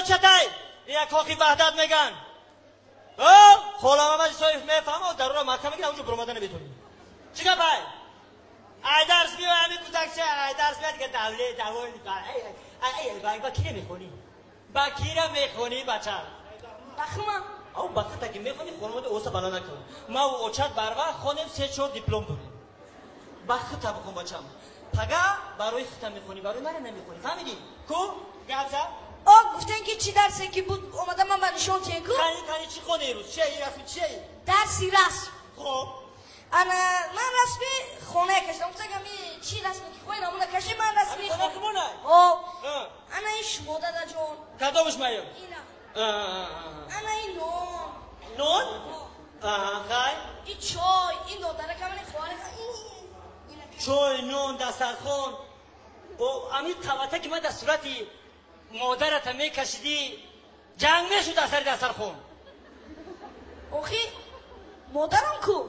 چتای یک کاخی وحدت میگن خالم محمد صاحب میفهمه در رو محکمه میگه اونجا برآمده نمیتونی چیکار پای ای درس میو همین کودکچه ای درس میاد که دولت ای با کی میخونی با کی میخونی بچه بخما او بخاطر که میخونی خانواده اوسا بالا نکن ما و اوچت بروا خونیم 3-4 دیپلم داریم بخاطر بکن بچم پگا برای خودت میخونی برای من نمیخونی فهمیدی کو گفتا گفتن که چی درسی که بود اومدم من نشون تین کو کانی چی خونی روز چی رسمی چی درسی رسم خب من رسمی خونه کشتم گفتم که چی رسمی که خوی نمونه کشی من رسمی خونه کمونه انا این شما دادا جون کدومش میام اینا انا این نون خای این چای این دادره که من خوانه چای نون دسترخوان او امی توته که من در صورتی مادرت میکشیدی جنگ میشد از سر دسترخوان اوخی مادرم کو